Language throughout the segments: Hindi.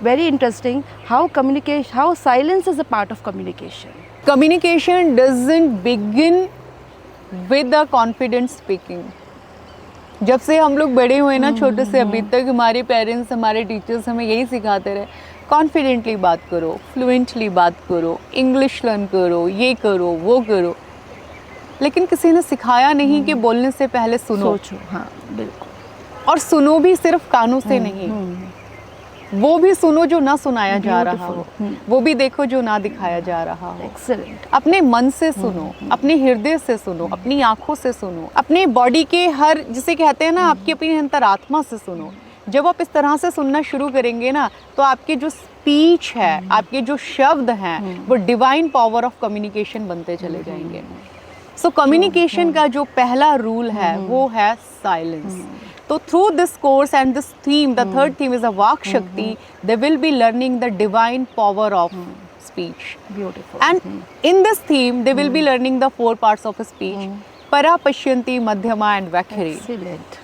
very interesting how silence is a part of communication. Communication doesn't begin with the confident speaking. जब से हम लोग बड़े हुए ना, छोटे से अभी तक हमारे पेरेंट्स, हमारे टीचर्स हमें यही सिखाते रहे, कॉन्फिडेंटली बात करो, फ्लुएंटली बात करो, इंग्लिश लर्न करो, ये करो, वो करो, लेकिन किसी ने सिखाया नहीं कि बोलने से पहले सुनो। सोचो, हाँ बिल्कुल। और सुनो भी सिर्फ कानों से नहीं, वो भी सुनो जो ना सुनाया जा रहा हो, वो भी देखो जो ना दिखाया जा रहा हो। एक्सेलेंट। अपने मन से सुनो, अपने हृदय से सुनो, अपनी आंखों से सुनो, अपने बॉडी के हर, जिसे कहते हैं ना, आपकी अपनी अंतरात्मा से सुनो। जब आप इस तरह से सुनना शुरू करेंगे ना, तो आपके जो स्पीच है, आपके जो शब्द हैं, वो डिवाइन पावर ऑफ कम्युनिकेशन बनते चले जाएंगे। सो कम्युनिकेशन का जो पहला रूल है वो है साइलेंस। तो through this course and this theme, the third theme is a Vak Shakti, they will be learning the divine power of speech. Beautiful. And in this theme, they will be learning the 4 parts of speech: para, pashyanti, madhyama and vakhri. Excellent.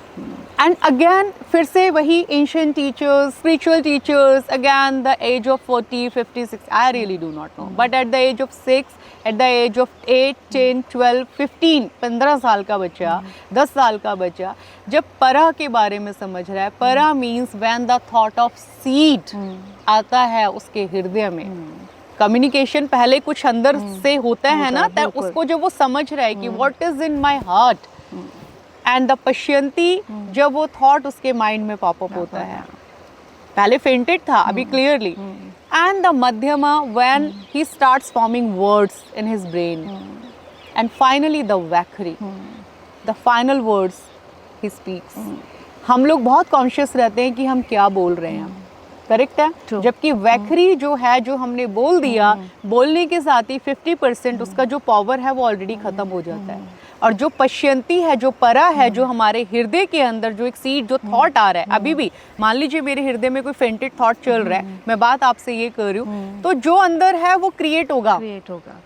And again, फिर से वही ancient teachers, spiritual teachers, again the age of 40, 50, 60, I really do not know. But at the age of 6, at the age of 8, 10, 12, 15, 15 साल का बच्चा, 10 साल का बच्चा, जब para के बारे में समझ रहा है, para means when the thought of seed आता है उसके हृदय में। कम्युनिकेशन पहले कुछ अंदर से होता है ना, तब उसको जब वो समझ रहा है कि what is in my heart, and the Pashyanti, जब वो थॉट उसके माइंड में पॉपअप होता है, पहले फेंटेड था, अभी clearly, and the Madhyama when he starts forming words in his brain, and finally the Vaikhari, the final words he speaks. हम लोग बहुत कॉन्शियस रहते हैं कि हम क्या बोल रहे हैं, करेक्ट है, जबकि वैखरी जो है, जो हमने बोल दिया, बोलने के साथ ही 50% उसका जो पावर है वो ऑलरेडी खत्म हो जाता है। और जो पश्यंती है, जो परा है, जो हमारे हृदय के अंदर जो एक सीड, जो थॉट आ रहा है, अभी भी मान लीजिए मेरे हृदय में कोई फेंटेड थॉट चल रहा है, मैं बात आपसे ये कर रही हूँ, तो जो अंदर है वो क्रिएट होगा,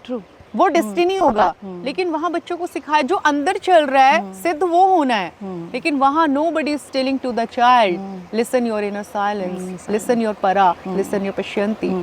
ट्रू, वो डेस्टिनी होगा। लेकिन वहाँ बच्चों को सिखाया, जो अंदर चल रहा है सिद्ध वो होना है, लेकिन वहाँ nobody is telling to the child, listen your inner silence, listen your para, listen your पश्यंती।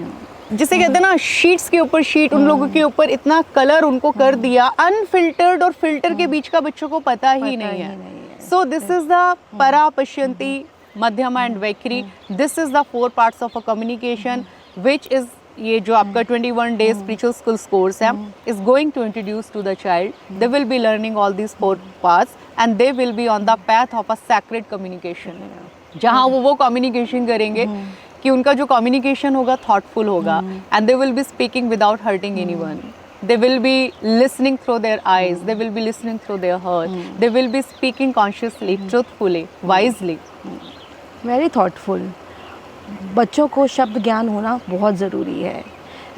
जिसे कहते हैं ना, शीट्स के ऊपर शीट, उन लोगों के ऊपर इतना कलर उनको कर दिया, अनफिल्टर्ड और फिल्टर के बीच का बच्चों को पता ही नहीं है। So this is the para, Pashyanti, Madhyama and Vaikhari. This is the 4 parts of a communication, which is, ये जो आपका 21 days स्पिरिचुअल स्किल्स कोर्स है, is going to introduce to the child. They will be learning all these 4 parts and they will be on the path of a sacred communication, जहाँ वो कम्युनिकेशन करेंगे कि उनका जो कम्युनिकेशन होगा थॉटफुल होगा, and they will be speaking without hurting anyone. They will be listening through their eyes, they will be listening through their heart, they will be speaking consciously, truthfully, wisely. Very thoughtful. बच्चों को शब्द ज्ञान होना बहुत ज़रूरी है,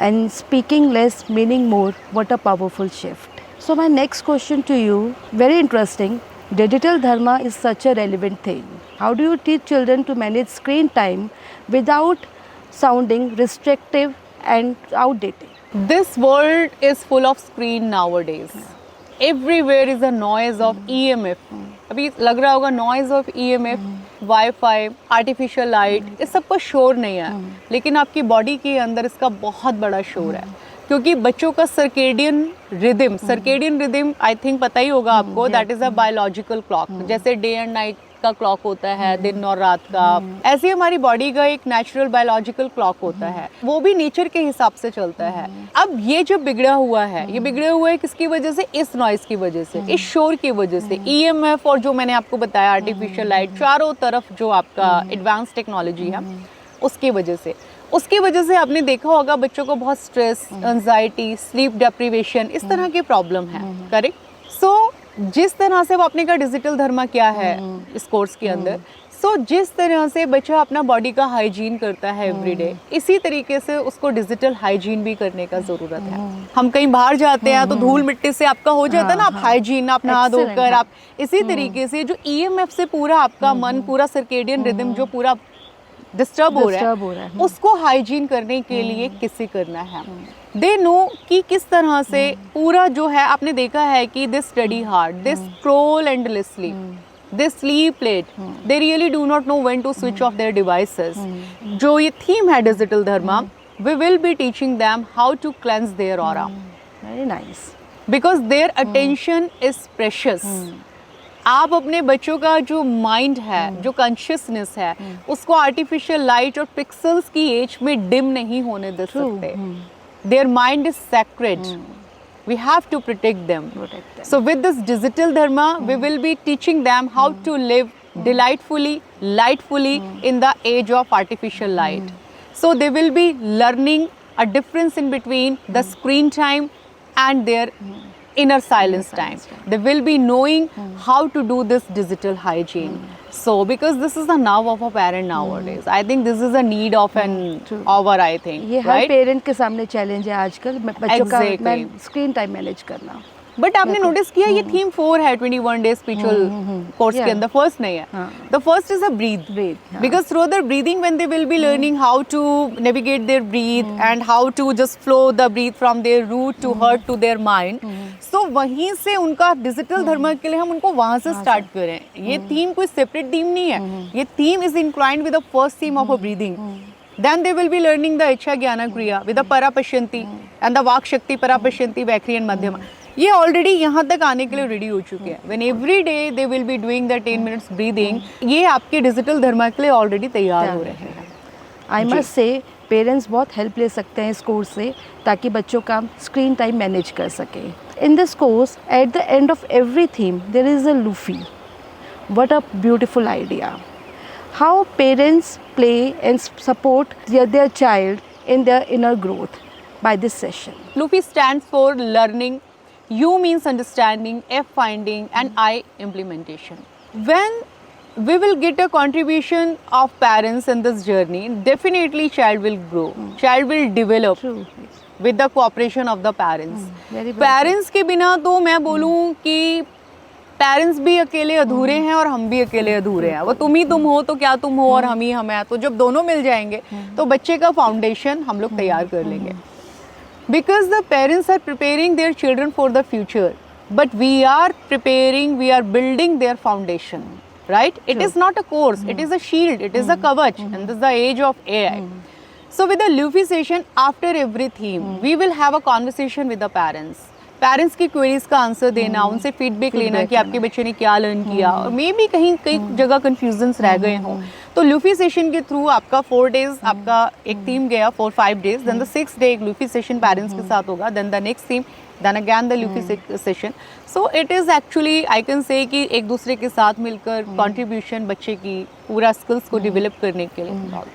and speaking less, meaning more. What a powerful shift. So my next question to you, very interesting. Digital dharma is such a relevant thing. How do you teach children to manage screen time without sounding restrictive and outdated? This world is full of screen nowadays. Everywhere is a noise of EMF. अभी लग रहा होगा noise of EMF, wifi, artificial light, इस सब का शोर नहीं है, लेकिन आपकी बॉडी के अंदर इसका बहुत बड़ा शोर है, क्योंकि बच्चों का सर्केडियन रिदम आई थिंक पता ही होगा आपको, that is a biological clock. जैसे डे एंड नाइट का क्लॉक होता है, दिन और रात का, ऐसे हमारी बॉडी का एक नेचुरल बायोलॉजिकल क्लॉक होता है, वो भी नेचर के हिसाब से चलता है। अब ये जो बिगड़ा हुआ है, ये बिगड़े हुए किसकी वजह से? इस नॉइज की वजह से, इस शोर की वजह से, EMF और जो मैंने आपको बताया आर्टिफिशियल लाइट, चारों तरफ जो आपका एडवांस टेक्नोलॉजी है, उसकी वजह से आपने देखा होगा बच्चों को बहुत स्ट्रेस, एंजाइटी, स्लीप डेप्रिवेशन, इस तरह के प्रॉब्लम है, करेक्ट। सो जिस तरह से वो अपने का डिजिटल धर्मा क्या है इस कोर्स के अंदर, सो जिस तरह से बच्चा अपना बॉडी का हाइजीन करता है एवरीडे, इसी तरीके से उसको डिजिटल हाइजीन भी करने का जरूरत है। हम कहीं बाहर जाते हैं तो धूल मिट्टी से आपका हो जाता है ना, आप हाइजीन, आप नहा धोकर, आप इसी तरीके से जो EMF से पूरा आपका मन, पूरा सर्केडियन रिदम जो पूरा डिस्टर्ब हो रहा है, उसको हाइजीन करने के लिए किसे करना है। दे नो कि किस तरह से पूरा जो है, आपने देखा है कि they study hard, they scroll endlessly, they sleep late, they really do not know when to switch off their devices. जो ये theme है Digital Dharma, we will be teaching them how to cleanse their aura. Very nice. Because their attention is precious. आप अपने बच्चों का जो माइंड है, जो कॉन्शियसनेस है, उसको आर्टिफिशियल लाइट और पिक्सल्स की एज में डिम नहीं होने दे सकते. Their mind is sacred. We have to protect them. So with this Digital Dharma, we will be teaching them how to live delightfully, lightfully in the age of artificial light. So they will be learning a difference in between the screen time and their inner silence time. They will be knowing how to do this digital hygiene. So because this is the now of a parent nowadays, I think this is a need of an hour, I think. ये हर पेरेंट के सामने चैलेंज है आजकल बच्चों का स्क्रीन टाइम मैनेज करना. बट आपने नोटिस किया ये थीम 4 है 21 डे स्पिरिचुअल कोर्स के अंदर. फर्स्ट नहीं है. The first is a breath. Because through their breathing when they will be learning how to navigate their breath and how to just flow the breath from their root to heart to their mind. So वहीं से उनका डिजिटल धर्म के लिए हम उनको वहां से स्टार्ट करें. ये थीम कोई सेपरेट थीम नहीं है. ये theme is inclined with the first theme of a breathing. Then they will be learning the Ichha Jnana Kriya with the Parapashyanti and the Vak Shakti Parapashyanti Vaikri and Madhyama. ये ऑलरेडी यहाँ तक आने के लिए रेडी हो चुके हैं. When every day they will be doing the 10 minutes breathing, ये आपके डिजिटल धर्म के लिए ऑलरेडी तैयार हो रहे हैं. आई मस्ट से पेरेंट्स बहुत हेल्प ले सकते हैं इस कोर्स से ताकि बच्चों का स्क्रीन टाइम मैनेज कर सके. In this course at the end of every theme there is a lufi. What a beautiful idea. How parents play and support their child in their inner growth by this session. Luffy stands for learning, U means understanding, F finding and I implementation. When we will get a contribution of parents in this journey, definitely child will grow, child will develop. True. with the cooperation of the parents. Very well parents के बिना तो मैं बोलूँ कि पेरेंट्स भी अकेले अधूरे हैं और हम भी अकेले अधूरे हैं. वो तुम हो तो क्या तुम हो और हम ही हम हैं. तो जब दोनों मिल जाएंगे तो बच्चे का फाउंडेशन हम लोग तैयार कर लेंगे. Because the parents are preparing their children for the future, but we are building their foundation. Right? It is not a course, it is a shield, it is a kavach, and this is the age of AI. So with the Luffy session, after every theme, we will have a conversation with the parents. Parents की क्वेरीज का आंसर देना, उनसे फीडबैक लेना कि आपके बच्चे ने क्या लर्न किया और मे बी कहीं कई जगह कन्फ्यूजन्स रह गए हों. तो लूफी सेशन के थ्रू आपका 4 डेज आपका एक थीम गया for 5 days, then the 6th day एक लूफी सेशन पेरेंट्स के साथ होगा, then the next theme, then again the lufi session. So it is actually I can say कि एक दूसरे के साथ मिलकर कंट्रीब्यूशन बच्चे की पूरा स्किल्स को डेवलप करने के लिए.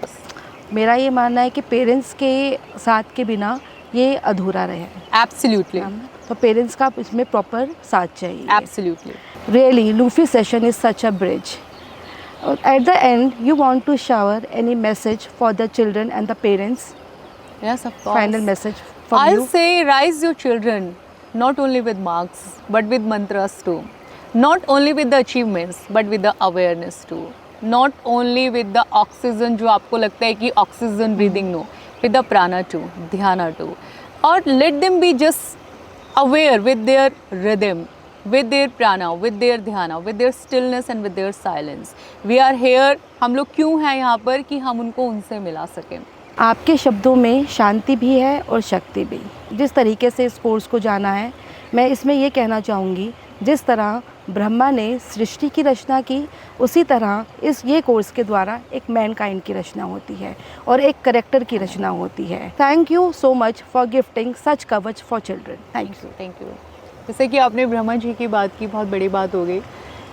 मेरा ये मानना है कि पेरेंट्स के साथ के बिना ये अधूरा रहे. एब्सोल्युटली. तो पेरेंट्स का इसमें प्रॉपर साथ चाहिए. Absolutely. Really, Luffy session is such a bridge. At the end, you want to shower any message for the children and the parents? Yes, of course. Final message from I'll you? say rise your children, not only with marks, but with mantras too. Not only with the achievements, but with the awareness too. Not only with the oxygen जो आपको लगता है कि oxygen breathing no, with the prana too, dhyana too. Or let them be just aware with their rhythm, with their prana, with their dhyana, with their stillness and with their silence. We are here, हम लोग क्यों हैं यहाँ पर कि हम उनको उनसे मिला सकें. आपके शब्दों में शांति भी है और शक्ति भी. जिस तरीके से इस कोर्स को जाना है, मैं इसमें ये कहना चाहूँगी, जिस तरह ब्रह्मा ने सृष्टि की रचना की, उसी तरह ये कोर्स के द्वारा एक मैनकाइंड की रचना होती है और एक करेक्टर की रचना होती है. Thank you so much for gifting such kavach for children. Thank you. जैसे कि आपने ब्रह्मा जी की बात की, बहुत बड़ी बात हो गई,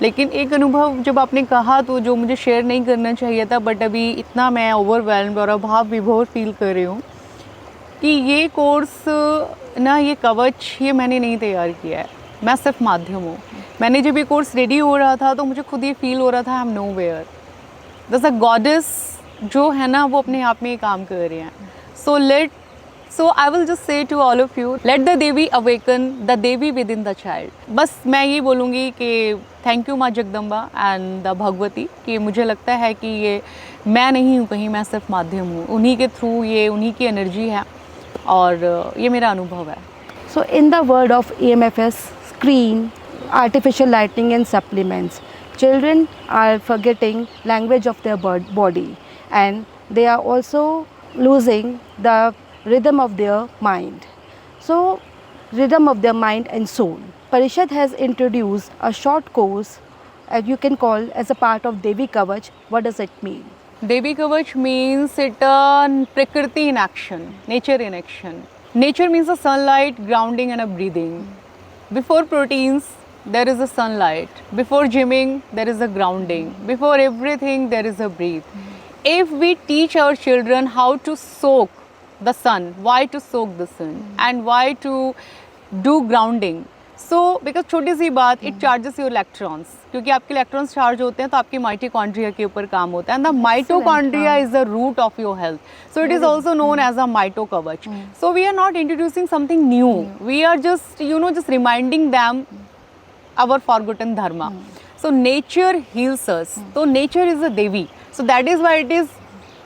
लेकिन एक अनुभव जब आपने कहा तो जो मुझे शेयर नहीं करना चाहिए था, बट अभी इतना मैं ओवरवेल्म्ड और भाव विभोर फील कर रही हूँ कि ये कोर्स ना, ये कवच ये मैंने नहीं तैयार किया है, मैं सिर्फ माध्यम हूँ. मैंने जब ये कोर्स रेडी हो रहा था तो मुझे खुद ये फील हो रहा था आई एम नो वेयर. दस अ गॉडेस जो है ना, वो अपने आप में ये काम कर रहे हैं. So I will just say to all of you, let the Devi awaken the Devi within the child. बस मैं ये बोलूँगी कि थैंक यू माँ जगदम्बा एंड द भगवती, कि मुझे लगता है कि ये मैं नहीं हूँ कहीं, मैं सिर्फ माध्यम हूँ. उन्हीं के थ्रू ये उन्हीं की एनर्जी है और ये मेरा अनुभव है. So in the world of EMFS, screen, artificial lighting and supplements, children are forgetting language of their body, and they are also losing the rhythm of their mind. So rhythm of their mind and soul. Parishad has introduced a short course, as you can call, as a part of Devi Kavach. What does it mean? Devi Kavach means it Prakriti in action, nature in action. Nature means the sunlight, grounding and a breathing. Before proteins, there is a sunlight. Before gymming, there is a grounding. Before everything, there is a breathe. If we teach our children how to soak the sun, why to soak the sun and why to do grounding. So because छोटी सी बात, it charges your electrons, क्योंकि आपके electrons charge होते हैं तो आपके mitochondria के ऊपर काम होता है, and the mitochondria is the root of your health. So it is also known as a mitokavach. So we are not introducing something new. We are just just reminding them our forgotten dharma. So nature heals us. So nature is a Devi. So that is why it is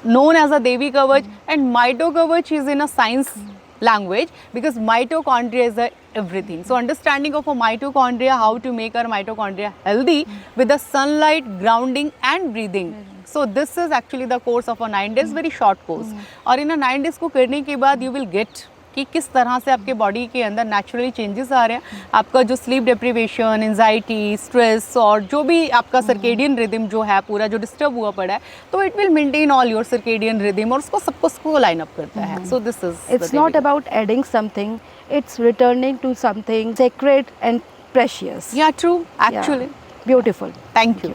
known as a Devi Kavach, and mitokavach is in a science language because mitochondria is everything. So understanding of a mitochondria, how to make our mitochondria healthy with the sunlight, grounding and breathing. So this is actually the course of a 9 days, very short course. और इन 9 days को करने के बाद you will get कि किस तरह से आपके बॉडी के अंदर नेचुरली चेंजेस आ रहे हैं. आपका जो स्लीप डिप्रीवेशन, एंजाइटी, स्ट्रेस और जो भी आपका सर्केडियन रिदम जो है पूरा जो डिस्टर्ब हुआ पड़ा है, तो it will maintain all your circadian rhythm और उसको सबको लाइन अप करता है. So this is It's not about adding something, it's returning to something sacred and precious. या true actually. Beautiful. Thank you.